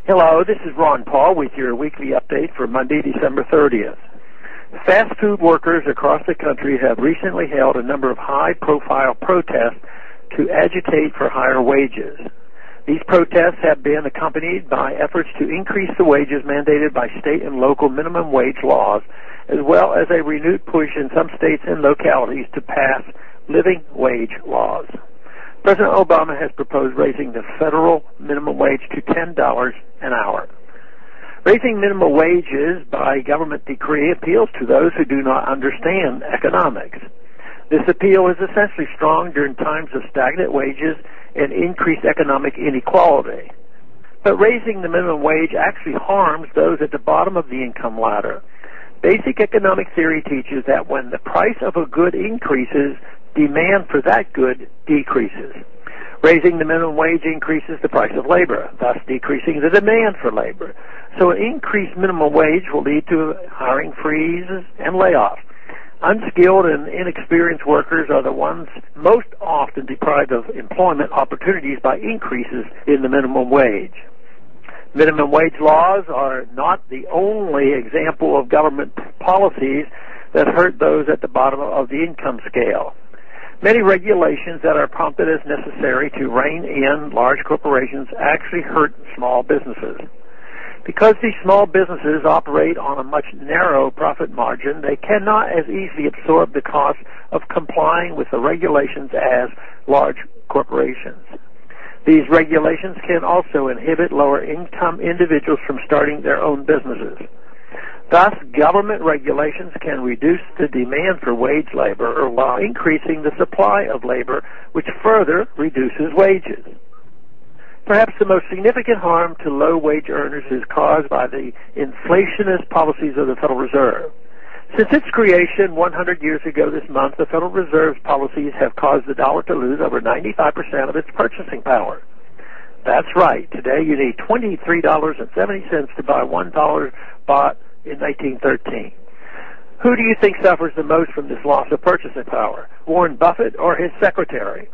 Hello, this is Ron Paul with your weekly update for Monday, December 30th. Fast food workers across the country have recently held a number of high-profile protests to agitate for higher wages. These protests have been accompanied by efforts to increase the wages mandated by state and local minimum wage laws, as well as a renewed push in some states and localities to pass living wage laws. President Obama has proposed raising the federal minimum wage to $10 an hour. Raising minimum wages by government decree appeals to those who do not understand economics. This appeal is essentially strong during times of stagnant wages and increased economic inequality. But raising the minimum wage actually harms those at the bottom of the income ladder. Basic economic theory teaches that when the price of a good increases, demand for that good decreases. Raising the minimum wage increases the price of labor, thus decreasing the demand for labor. So an increased minimum wage will lead to hiring freezes and layoffs. Unskilled and inexperienced workers are the ones most often deprived of employment opportunities by increases in the minimum wage. Minimum wage laws are not the only example of government policies that hurt those at the bottom of the income scale. Many regulations that are prompted as necessary to rein in large corporations actually hurt small businesses. Because these small businesses operate on a much narrow profit margin, they cannot as easily absorb the cost of complying with the regulations as large corporations. These regulations can also inhibit lower-income individuals from starting their own businesses. Thus, government regulations can reduce the demand for wage labor while increasing the supply of labor, which further reduces wages. Perhaps the most significant harm to low-wage earners is caused by the inflationist policies of the Federal Reserve. Since its creation 100 years ago this month, the Federal Reserve's policies have caused the dollar to lose over 95% of its purchasing power. That's right. Today you need $23.70 to buy $1 bought in 1913. Who do you think suffers the most from this loss of purchasing power? Warren Buffett or his secretary?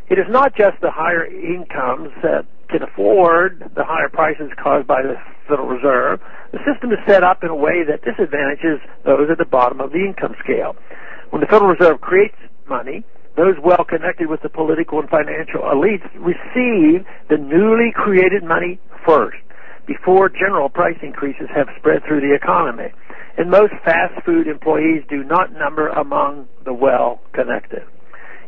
It is not just the higher incomes that can afford the higher prices caused by the Federal Reserve. The system is set up in a way that disadvantages those at the bottom of the income scale. When the Federal Reserve creates money, those well connected with the political and financial elites receive the newly created money first, before general price increases have spread through the economy. And most fast food employees do not number among the well-connected.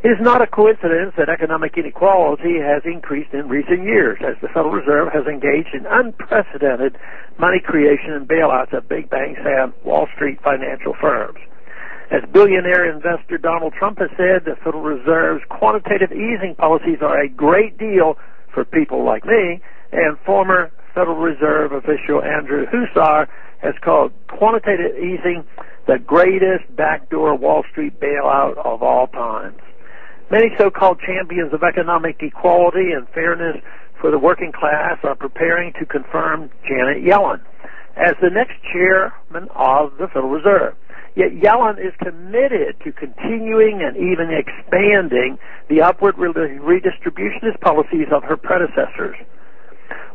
It is not a coincidence that economic inequality has increased in recent years as the Federal Reserve has engaged in unprecedented money creation and bailouts of big banks and Wall Street financial firms. As billionaire investor Donald Trump has said, the Federal Reserve's quantitative easing policies are a great deal for people like me, and former Federal Reserve official Andrew Huszar has called quantitative easing the greatest backdoor Wall Street bailout of all times. Many so-called champions of economic equality and fairness for the working class are preparing to confirm Janet Yellen as the next chairman of the Federal Reserve. Yet Yellen is committed to continuing and even expanding the upward redistributionist policies of her predecessors.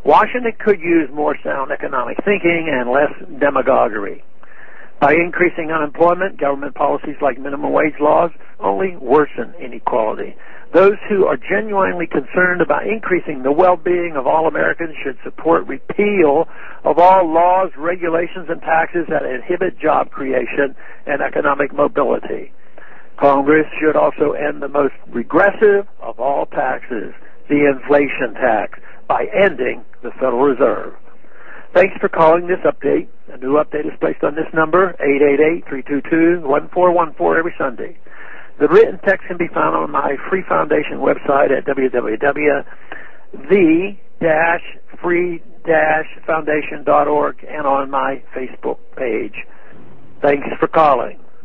Washington could use more sound economic thinking and less demagoguery. By increasing unemployment, government policies like minimum wage laws only worsen inequality. Those who are genuinely concerned about increasing the well-being of all Americans should support repeal of all laws, regulations, and taxes that inhibit job creation and economic mobility. Congress should also end the most regressive of all taxes, the inflation tax, by ending the Federal Reserve. Thanks for calling this update. A new update is placed on this number, 888-322-1414, every Sunday. The written text can be found on my free foundation website at www.the-free-foundation.org and on my Facebook page. Thanks for calling.